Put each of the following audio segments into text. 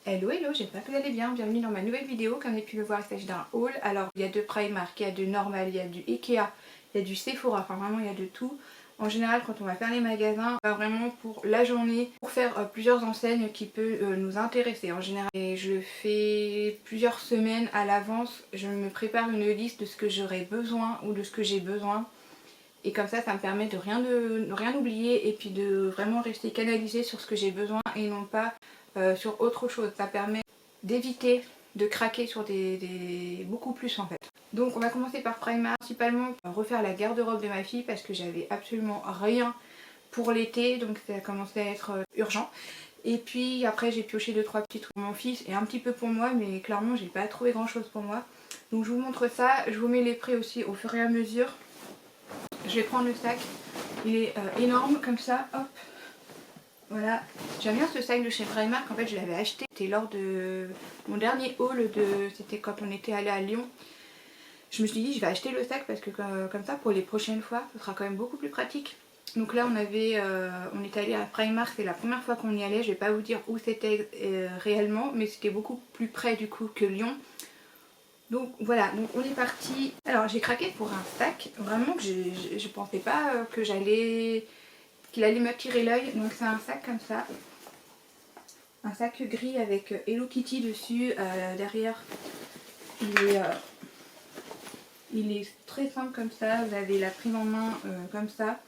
Hello hello, j'espère que vous allez bien, bienvenue dans ma nouvelle vidéo. Comme vous avez pu le voir, il s'agit d'un haul. Alors il y a de Primark, il y a de Normal, il y a du Ikea, il y a du Sephora, enfin vraiment il y a de tout. En général quand on va faire les magasins, on va vraiment pour la journée, pour faire plusieurs enseignes qui peuvent nous intéresser en général. Et je le fais plusieurs semaines à l'avance, je me prépare une liste de ce que j'aurai besoin ou de ce que j'ai besoin. Et comme ça me permet de rien oublier et puis de vraiment rester canalisé sur ce que j'ai besoin et non pas sur autre chose. Ça permet d'éviter de craquer sur beaucoup plus en fait. Donc on va commencer par Primark, principalement pour refaire la garde-robe de ma fille parce que j'avais absolument rien pour l'été, donc ça a commencé à être urgent. Et puis après j'ai pioché 2-3 petits trucs pour mon fils et un petit peu pour moi, mais clairement j'ai pas trouvé grand chose pour moi. Donc je vous montre ça, je vous mets les prix aussi au fur et à mesure. Je vais prendre le sac, il est énorme comme ça, hop. Voilà, j'aime bien ce sac de chez Primark, en fait je l'avais acheté, c'était lors de mon dernier haul, c'était quand on était allé à Lyon. Je me suis dit je vais acheter le sac parce que comme ça pour les prochaines fois, ce sera quand même beaucoup plus pratique. Donc là on était allé à Primark, c'est la première fois qu'on y allait, je vais pas vous dire où c'était réellement, mais c'était beaucoup plus près du coup que Lyon. Donc voilà, donc on est parti. Alors j'ai craqué pour un sac, vraiment que je pensais pas qu'il allait m'attirer l'œil. Donc c'est un sac comme ça, un sac gris avec Hello Kitty dessus. Derrière il est très simple comme ça, vous avez la prise en main comme ça.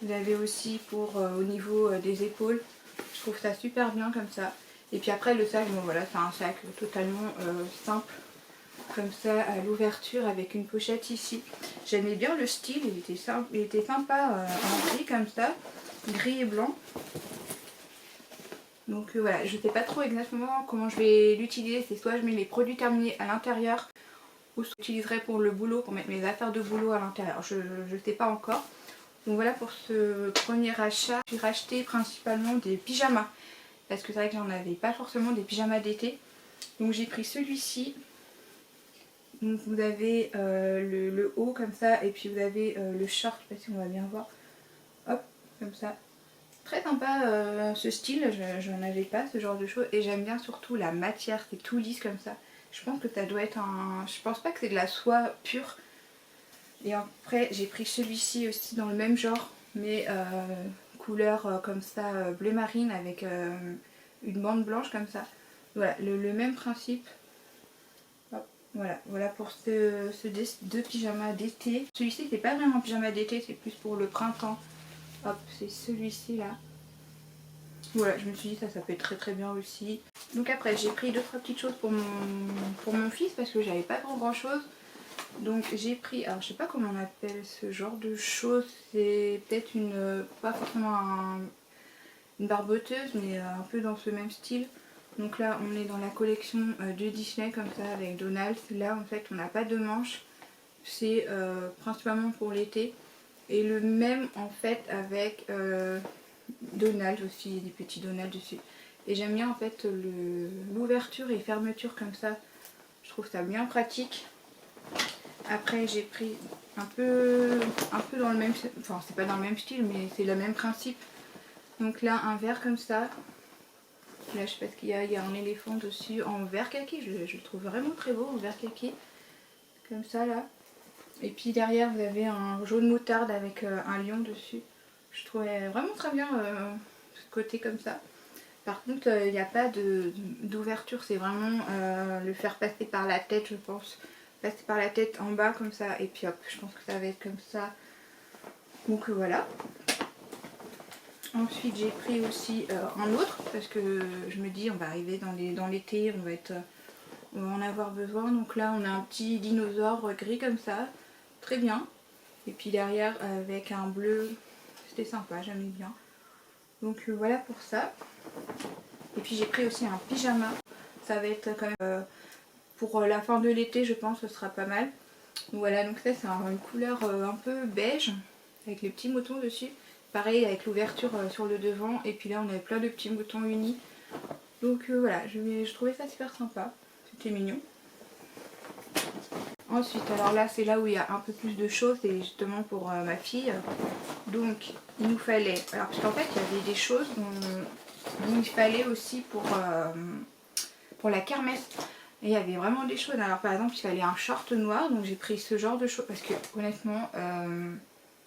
Vous avez aussi pour au niveau des épaules, je trouve ça super bien comme ça. Et puis après le sac, bon voilà, c'est un sac totalement simple. Comme ça à l'ouverture avec une pochette ici. J'aimais bien le style, il était sympa en gris comme ça, gris et blanc. Donc voilà, je ne sais pas trop exactement comment je vais l'utiliser, c'est soit je mets les produits terminés à l'intérieur ou soit j'utiliserai pour le boulot, pour mettre mes affaires de boulot à l'intérieur, je ne sais pas encore. Donc voilà pour ce premier achat, j'ai racheté principalement des pyjamas parce que c'est vrai que j'en avais pas forcément des pyjamas d'été. Donc j'ai pris celui-ci. Donc vous avez le haut comme ça et puis vous avez le short, je sais pas si on va bien voir, hop, comme ça. Très sympa ce style, j'en avais pas ce genre de choses et j'aime bien surtout la matière, c'est tout lisse comme ça. Je pense que ça doit être un... Je pense pas que c'est de la soie pure. Et après j'ai pris celui-ci aussi dans le même genre, mais couleur comme ça, bleu marine avec une bande blanche comme ça. Voilà, le même principe. Voilà pour deux pyjamas d'été. Celui-ci c'est pas vraiment un pyjama d'été, c'est plus pour le printemps. Hop, c'est celui-ci là. Voilà, je me suis dit ça peut être très très bien aussi. Donc après j'ai pris 2-3 petites choses pour mon fils parce que j'avais pas grand chose. Donc j'ai pris, alors je sais pas comment on appelle ce genre de choses. C'est peut-être pas forcément une barboteuse, mais un peu dans ce même style. Donc là on est dans la collection de Disney comme ça avec Donald. Là en fait on n'a pas de manches, c'est principalement pour l'été. Et le même en fait avec Donald aussi, des petits Donald dessus. Et j'aime bien en fait l'ouverture et fermeture comme ça, je trouve ça bien pratique. Après j'ai pris un peu dans le même, enfin c'est pas dans le même style mais c'est le même principe. Donc là un verre comme ça. Là je sais pas ce qu'il y a, il y a un éléphant dessus en vert kaki, je le trouve vraiment très beau en vert kaki. Comme ça là. Et puis derrière vous avez un jaune moutarde avec un lion dessus. Je trouvais vraiment très bien ce côté comme ça. Par contre il n'y a pas d'ouverture, c'est vraiment le faire passer par la tête je pense. Passer par la tête en bas comme ça et puis hop, je pense que ça va être comme ça. Donc voilà. Ensuite j'ai pris aussi un autre parce que je me dis on va arriver dans l'été, on va en avoir besoin. Donc là on a un petit dinosaure gris comme ça, très bien. Et puis derrière avec un bleu, c'était sympa, j'aimais bien. Donc voilà pour ça. Et puis j'ai pris aussi un pyjama, ça va être quand même pour la fin de l'été je pense, ce sera pas mal. Donc voilà, donc ça c'est une couleur un peu beige avec les petits moutons dessus. Pareil avec l'ouverture sur le devant et puis là on avait plein de petits moutons unis. Donc voilà, je trouvais ça super sympa, c'était mignon. Ensuite, alors là c'est là où il y a un peu plus de choses, c'est justement pour ma fille. Donc il nous fallait, alors parce qu'en fait il y avait des choses dont il fallait aussi pour pour la kermesse. Et il y avait vraiment des choses. Alors par exemple il fallait un short noir, donc j'ai pris ce genre de choses parce que honnêtement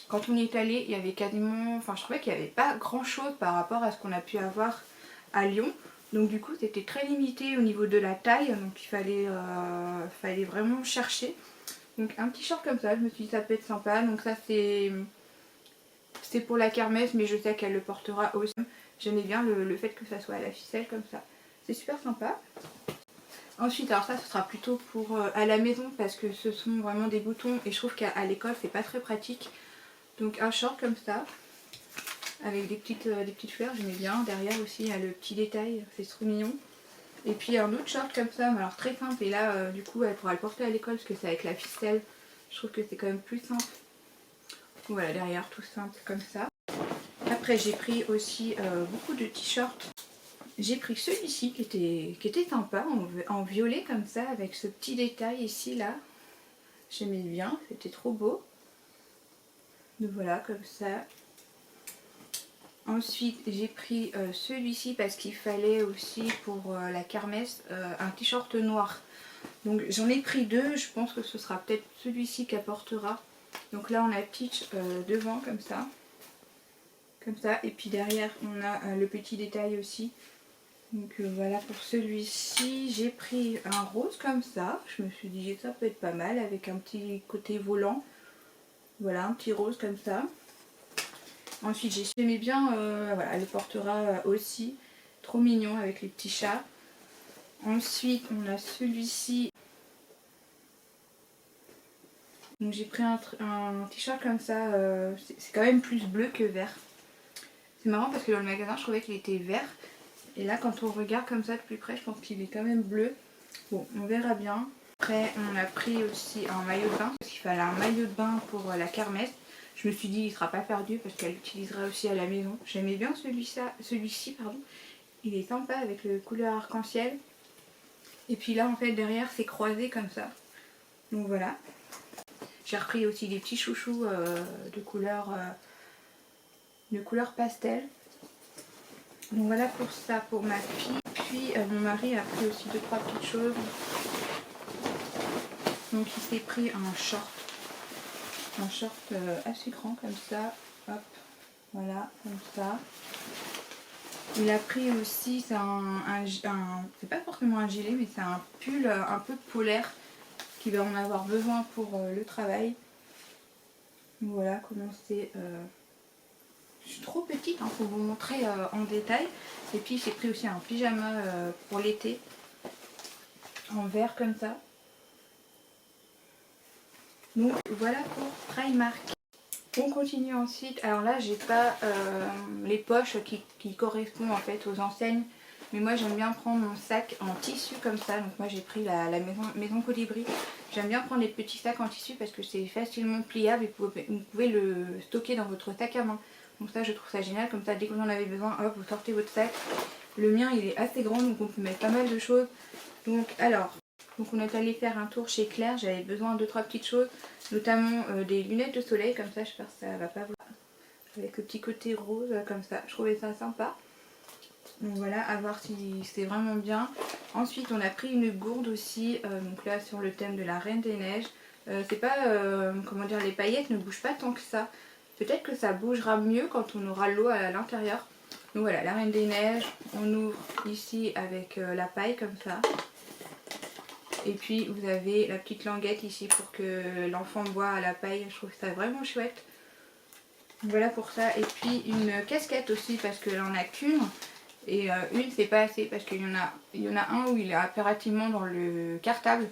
quand on y est allé il y avait quasiment, enfin je trouvais qu'il n'y avait pas grand chose par rapport à ce qu'on a pu avoir à Lyon. Donc du coup c'était très limité au niveau de la taille, donc il fallait vraiment chercher. Donc un petit short comme ça, je me suis dit ça peut être sympa. Donc ça c'est pour la kermesse, mais je sais qu'elle le portera aussi. J'aimais bien le fait que ça soit à la ficelle comme ça. C'est super sympa. Ensuite, alors ça ce sera plutôt pour à la maison parce que ce sont vraiment des boutons et je trouve qu'à l'école c'est pas très pratique. Donc un short comme ça, avec des petites fleurs, j'aimais bien. Derrière aussi il y a le petit détail, c'est trop mignon. Et puis un autre short comme ça, mais alors très simple. Et là du coup elle pourra le porter à l'école parce que c'est avec la ficelle. Je trouve que c'est quand même plus simple. Voilà, derrière tout simple comme ça. Après j'ai pris aussi beaucoup de t-shirts. J'ai pris celui-ci qui était sympa, en violet comme ça, avec ce petit détail ici là. J'aimais bien, c'était trop beau. Donc voilà, comme ça. Ensuite j'ai pris celui-ci parce qu'il fallait aussi pour la kermesse un t-shirt noir. Donc j'en ai pris deux, je pense que ce sera peut-être celui-ci qui apportera. Donc là on a Peach devant comme ça. Comme ça, et puis derrière on a le petit détail aussi. Donc voilà pour celui-ci, j'ai pris un rose comme ça, je me suis dit ça peut être pas mal avec un petit côté volant. Voilà, un petit rose comme ça. Ensuite j'aimais bien, voilà, elle le portera aussi, trop mignon avec les petits chats. Ensuite on a celui-ci, donc j'ai pris un t-shirt comme ça, c'est quand même plus bleu que vert. C'est marrant parce que dans le magasin je trouvais qu'il était vert. Et là quand on regarde comme ça de plus près, je pense qu'il est quand même bleu. Bon, on verra bien. Après on a pris aussi un maillot de bain, parce qu'il fallait un maillot de bain pour la kermesse. Je me suis dit il ne sera pas perdu parce qu'elle l'utilisera aussi à la maison. J'aimais bien celui-ci, pardon. Il est sympa avec le couleur arc-en-ciel. Et puis là en fait derrière c'est croisé comme ça. Donc voilà. J'ai repris aussi des petits chouchous de couleur pastel. Donc voilà pour ça, pour ma fille. Puis mon mari a pris aussi 2-3 petites choses. Donc il s'est pris un short assez grand comme ça. Hop, voilà, comme ça. Il a pris aussi, c'est c'est pas forcément un gilet, mais c'est un pull un peu polaire qui va en avoir besoin pour le travail. Donc voilà comment c'est. Je suis trop petite hein, pour vous montrer en détail. Et puis j'ai pris aussi un pyjama pour l'été en vert comme ça. Donc voilà pour Primark. On continue ensuite. Alors là j'ai pas les poches qui correspondent en fait aux enseignes. Mais moi j'aime bien prendre mon sac en tissu comme ça. Donc moi j'ai pris la maison Colibri. J'aime bien prendre les petits sacs en tissu parce que c'est facilement pliable et vous pouvez le stocker dans votre sac à main. Donc ça je trouve ça génial, comme ça dès que vous en avez besoin, hop, vous sortez votre sac. Le mien il est assez grand donc on peut mettre pas mal de choses. Donc on est allé faire un tour chez Claire, j'avais besoin de 2-3 petites choses, notamment des lunettes de soleil, comme ça j'espère que ça va pas vous... Avec le petit côté rose comme ça, je trouvais ça sympa. Donc voilà, à voir si c'est vraiment bien. Ensuite on a pris une gourde aussi, donc là sur le thème de la Reine des Neiges. C'est pas, comment dire, les paillettes ne bougent pas tant que ça. Peut-être que ça bougera mieux quand on aura l'eau à l'intérieur. Donc voilà, la Reine des Neiges, on ouvre ici avec la paille comme ça. Et puis vous avez la petite languette ici pour que l'enfant boit à la paille, je trouve ça vraiment chouette. Voilà pour ça. Et puis une casquette aussi parce qu'elle en a qu'une. Et une c'est pas assez parce qu'il y en a un où il est impérativement dans le cartable.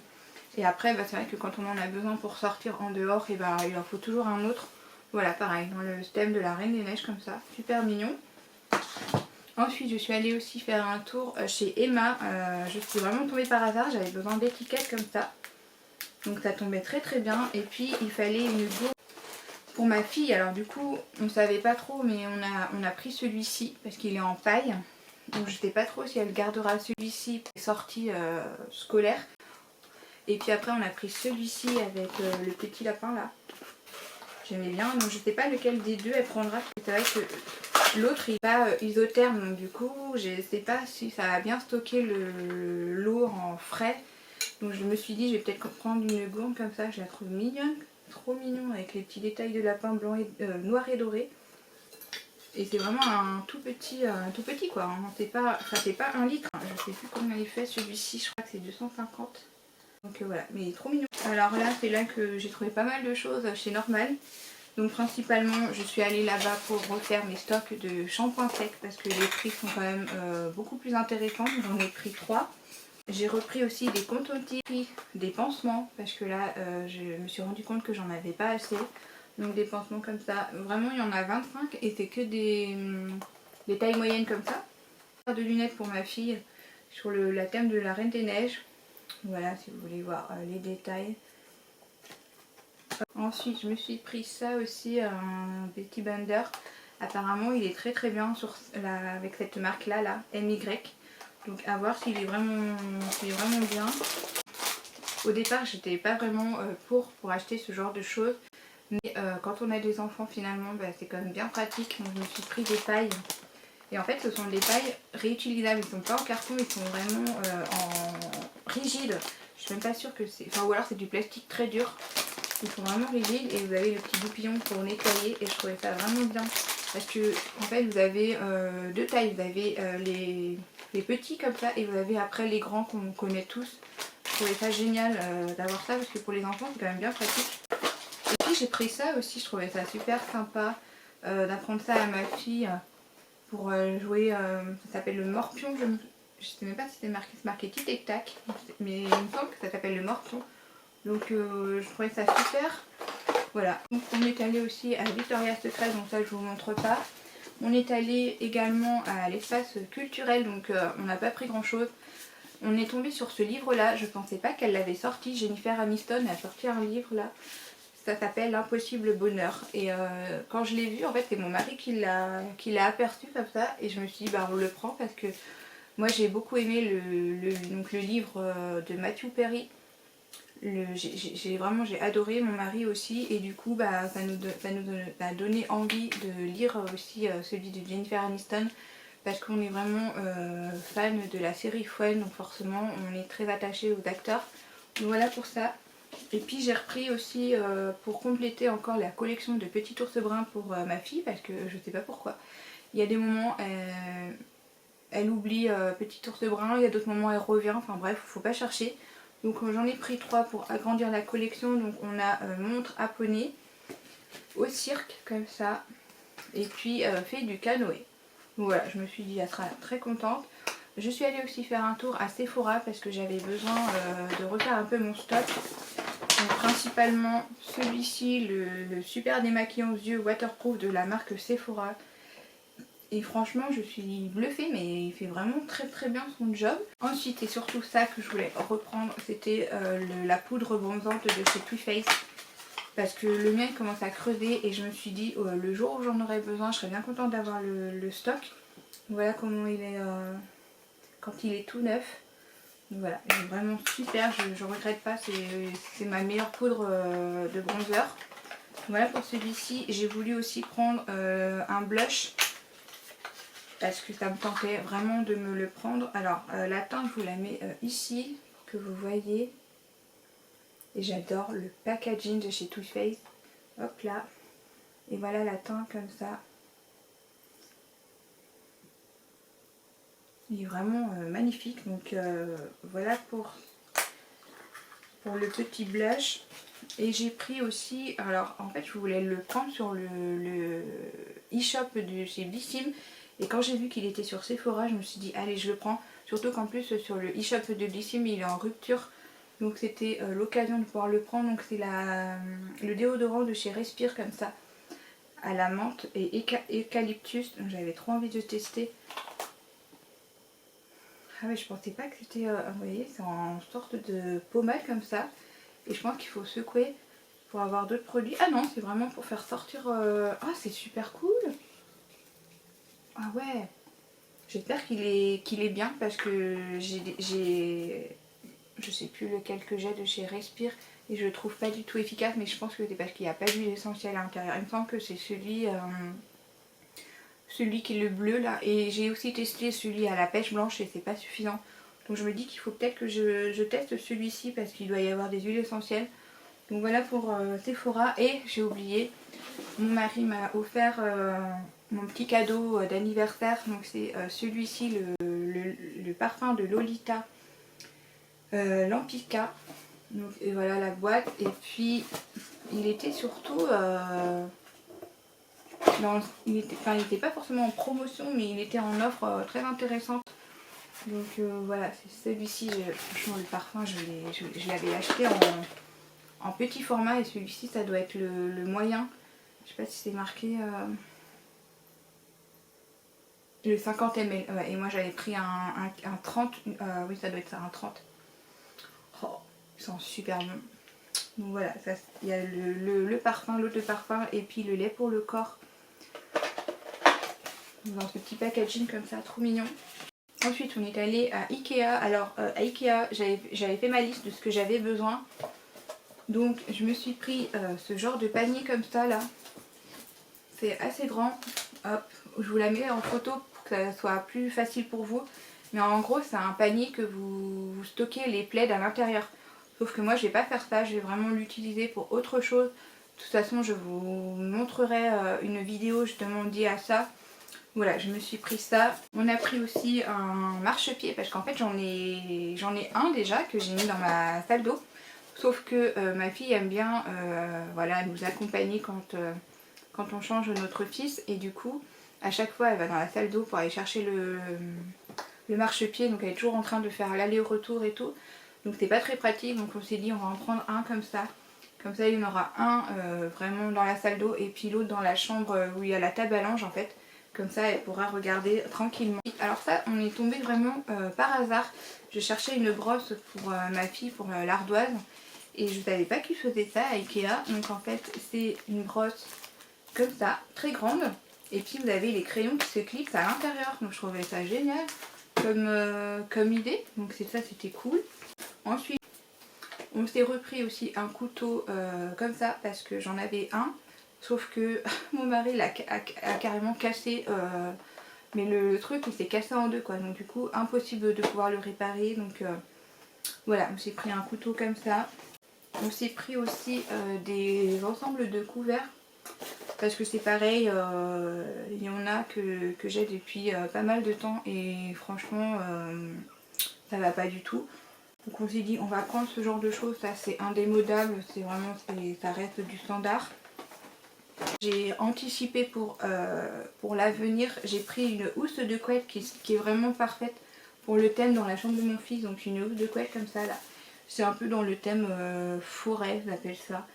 Et après bah, c'est vrai que quand on en a besoin pour sortir en dehors, et bah, il en faut toujours un autre. Voilà, pareil, dans le thème de la Reine des Neiges comme ça, super mignon. Ensuite je suis allée aussi faire un tour chez Emma, je suis vraiment tombée par hasard, j'avais besoin d'étiquettes comme ça. Donc ça tombait très très bien. Et puis il fallait une gourde pour ma fille, alors du coup on ne savait pas trop mais on a pris celui-ci parce qu'il est en paille. Donc je ne sais pas trop si elle gardera celui-ci pour les sorties scolaires. Et puis après on a pris celui-ci avec le petit lapin là. J'aimais bien, donc je sais pas lequel des deux elle prendra. C'est vrai que l'autre il est pas isotherme, donc du coup je sais pas si ça va bien stocker l'eau velours en frais. Donc je me suis dit je vais peut-être prendre une gourde comme ça, je la trouve mignonne, trop mignon avec les petits détails de lapin blanc et noir et doré. Et c'est vraiment un tout petit quoi, hein. Ça fait pas 1 litre, hein. Je sais plus combien il fait celui-ci, je crois que c'est 250. Donc voilà, mais il est trop mignon. Alors là c'est là que j'ai trouvé pas mal de choses chez Normal. Donc principalement je suis allée là-bas pour refaire mes stocks de shampoing sec parce que les prix sont quand même beaucoup plus intéressants. J'en ai pris 3. J'ai repris aussi des coton-tiges, des pansements parce que là je me suis rendu compte que j'en avais pas assez. Donc des pansements comme ça, vraiment il y en a 25 et c'est que des tailles moyennes comme ça. De lunettes pour ma fille sur la thème de la Reine des Neiges. Voilà si vous voulez voir les détails. Ensuite je me suis pris ça aussi, un Betty Bender. Apparemment il est très bien avec cette marque là, MY. Donc à voir s'il est vraiment bien. Au départ j'étais pas vraiment pour acheter ce genre de choses. Mais quand on a des enfants finalement c'est quand même bien pratique. Donc je me suis pris des pailles. Et en fait ce sont des pailles réutilisables. Ils ne sont pas en carton, ils sont vraiment en rigide. Je suis même pas sûre que c'est... Enfin ou alors c'est du plastique très dur. Ils sont vraiment rigides et vous avez le petit goupillon pour nettoyer. Et je trouvais ça vraiment bien. Parce que en fait vous avez 2 tailles. Vous avez les petits comme ça et vous avez après les grands qu'on connaît tous. Je trouvais ça génial d'avoir ça parce que pour les enfants c'est quand même bien pratique. Et puis j'ai pris ça aussi, je trouvais ça super sympa d'apprendre ça à ma fille pour jouer, ça s'appelle le morpion, je sais même pas si c'est marqué tic et tac, mais il me semble que ça s'appelle le morpion. Donc je trouvais ça super. Voilà, donc on est allé aussi à Victoria's Secret, donc ça je vous montre pas. On est allé également à l'espace culturel, donc on n'a pas pris grand chose. On est tombé sur ce livre là, je pensais pas qu'elle l'avait sorti, Jennifer Aniston a sorti un livre là. Ça s'appelle L'Impossible Bonheur. Et quand je l'ai vu, en fait, c'est mon mari qui l'a aperçu comme ça. Et je me suis dit, bah on le prend parce que moi j'ai beaucoup aimé le livre de Matthew Perry. J'ai adoré, mon mari aussi. Et du coup, bah, ça nous a donné envie de lire aussi celui de Jennifer Aniston. Parce qu'on est vraiment fan de la série Friends. Donc forcément, on est très attaché aux acteurs. Donc voilà pour ça. Et puis j'ai repris aussi pour compléter encore la collection de petits ours bruns pour ma fille parce que je sais pas pourquoi. Il y a des moments elle oublie petit ours brun, il y a d'autres moments elle revient, enfin bref, faut pas chercher. Donc j'en ai pris 3 pour agrandir la collection. Donc on a montre à poney, au cirque comme ça, et puis fait du canoë. Donc voilà, je me suis dit elle sera très contente. Je suis allée aussi faire un tour à Sephora parce que j'avais besoin de refaire un peu mon stock. Donc principalement celui-ci, le super démaquillant aux yeux waterproof de la marque Sephora. Et franchement je suis bluffée, mais il fait vraiment très bien son job. Ensuite et surtout ça que je voulais reprendre, c'était la poudre bronzante de chez Too Faced. Parce que le mien commence à crever et je me suis dit le jour où j'en aurais besoin je serais bien contente d'avoir le stock. Voilà comment il est quand il est tout neuf. Donc voilà, il est vraiment super, je regrette pas, c'est ma meilleure poudre de bronzer. Voilà pour celui-ci. J'ai voulu aussi prendre un blush parce que ça me tentait vraiment de me le prendre. Alors la teinte je vous la mets ici pour que vous voyez. Et j'adore le packaging de chez Too Faced. Hop là. Et voilà la teinte comme ça. Il est vraiment magnifique. Donc voilà pour le petit blush. Et j'ai pris aussi, alors en fait je voulais le prendre sur le e-shop de chez Blissim. Et quand j'ai vu qu'il était sur Sephora, je me suis dit allez je le prends. Surtout qu'en plus sur le e-shop de Blissim il est en rupture. Donc c'était l'occasion de pouvoir le prendre. Donc c'est le déodorant de chez Respire comme ça. À la menthe et eucalyptus. Donc j'avais trop envie de tester. Ah ouais, je pensais pas que c'était, vous voyez, c'est en sorte de pommade comme ça. Et je pense qu'il faut secouer pour avoir d'autres produits. Ah non, c'est vraiment pour faire sortir... Ah, c'est super cool. Ah ouais. J'espère qu'il est bien parce que je sais plus lequel que j'ai de chez Respire. Et je le trouve pas du tout efficace. Mais je pense que c'est parce qu'il n'y a pas d'huile essentielle à l'intérieur. Il me semble que c'est celui qui est le bleu là. Et j'ai aussi testé celui à la pêche blanche et c'est pas suffisant. Donc je me dis qu'il faut peut-être que je teste celui-ci parce qu'il doit y avoir des huiles essentielles. Donc voilà pour Sephora. Et j'ai oublié, mon mari m'a offert mon petit cadeau d'anniversaire. Donc c'est celui-ci, le parfum de Lolita Lampica. Donc, et voilà la boîte. Et puis il était surtout il était pas forcément en promotion, mais il était en offre très intéressante. Donc voilà, c'est celui-ci. Franchement, le parfum, je l'avais acheté en petit format, et celui-ci, ça doit être le moyen. Je sais pas si c'est marqué le 50 ml. Ouais, et moi, j'avais pris un 30. Oui, ça doit être ça, un 30. Oh, ils sont super bons. Donc voilà, il y a le parfum, l'eau de parfum, et puis le lait pour le corps. Dans ce petit packaging comme ça, trop mignon. Ensuite, on est allé à Ikea. Alors, à Ikea, j'avais fait ma liste de ce que j'avais besoin. Donc, je me suis pris ce genre de panier comme ça, là. C'est assez grand. Hop, je vous la mets en photo pour que ça soit plus facile pour vous. Mais en gros, c'est un panier que vous stockez les plaids à l'intérieur. Sauf que moi, je vais pas faire ça. Je vais vraiment l'utiliser pour autre chose. De toute façon, je vous montrerai une vidéo justement dédiée à ça. Voilà, je me suis pris ça. On a pris aussi un marchepied parce qu'en fait j'en ai un déjà que j'ai mis dans ma salle d'eau. Sauf que ma fille aime bien voilà, nous accompagner quand on change notre fils. Et du coup, à chaque fois elle va dans la salle d'eau pour aller chercher le marchepied. Donc elle est toujours en train de faire l'aller-retour et tout. Donc c'est pas très pratique. Donc on s'est dit on va en prendre un comme ça. Comme ça il y en aura un vraiment dans la salle d'eau et puis l'autre dans la chambre où il y a la table à linge en fait. Comme ça, elle pourra regarder tranquillement. Alors ça, on est tombé vraiment par hasard. Je cherchais une brosse pour ma fille, pour l'ardoise. Et je ne savais pas qu'ils faisaient ça à Ikea. Donc en fait, c'est une brosse comme ça, très grande. Et puis vous avez les crayons qui se clipsent à l'intérieur. Donc je trouvais ça génial comme idée. Donc ça, c'était cool. Ensuite, on s'est repris aussi un couteau comme ça parce que j'en avais un. Sauf que mon mari a carrément cassé, mais le truc il s'est cassé en deux quoi. Donc du coup impossible de pouvoir le réparer. Donc voilà, on s'est pris un couteau comme ça. On s'est pris aussi des ensembles de couverts. Parce que c'est pareil, il y en a que j'ai depuis pas mal de temps. Et franchement ça va pas du tout. Donc on s'est dit on va prendre ce genre de choses. Ça c'est indémodable, c'est vraiment, ça reste du standard. J'ai anticipé pour l'avenir, j'ai pris une housse de couette qui est vraiment parfaite pour le thème dans la chambre de mon fils. Donc une housse de couette comme ça là. C'est un peu dans le thème forêt, j'appelle ça.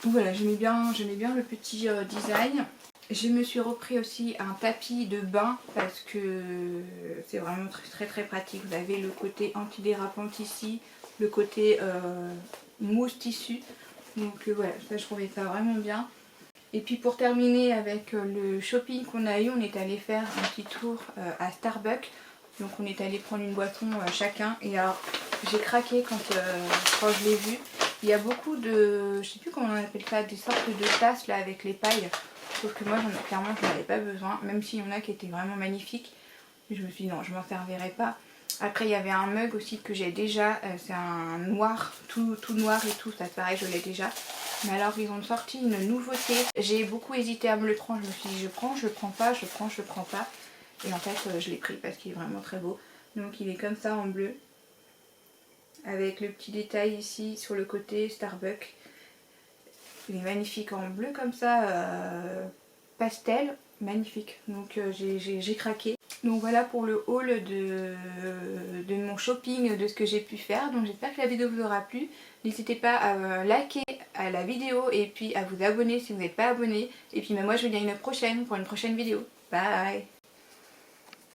Donc voilà, j'aimais bien le petit design. Je me suis repris aussi un tapis de bain parce que c'est vraiment très pratique. Vous avez le côté antidérapant ici, le côté mousse tissu. Donc voilà, ça je trouvais ça vraiment bien. Et puis pour terminer avec le shopping qu'on a eu, on est allé faire un petit tour à Starbucks. Donc on est allé prendre une boisson chacun. Et alors j'ai craqué quand je l'ai vu. Il y a beaucoup de, je sais plus comment on appelle ça, des sortes de tasses là avec les pailles. Sauf que moi clairement je n'en avais pas besoin. Même s'il y en a qui étaient vraiment magnifiques. Je me suis dit non, je m'en servirai pas. Après il y avait un mug aussi que j'ai déjà, c'est un noir, tout noir et tout, ça pareil je l'ai déjà. Mais alors ils ont sorti une nouveauté, j'ai beaucoup hésité à me le prendre, je me suis dit je prends, je prends pas, je prends, je prends pas. Et en fait je l'ai pris parce qu'il est vraiment très beau. Donc il est comme ça en bleu, avec le petit détail ici sur le côté Starbucks. Il est magnifique en bleu comme ça, pastel, magnifique. Donc j'ai craqué. Donc voilà pour le haul de mon shopping, de ce que j'ai pu faire. Donc j'espère que la vidéo vous aura plu. N'hésitez pas à liker à la vidéo et puis à vous abonner si vous n'êtes pas abonné. Et puis moi je vous dis à une prochaine pour une prochaine vidéo. Bye!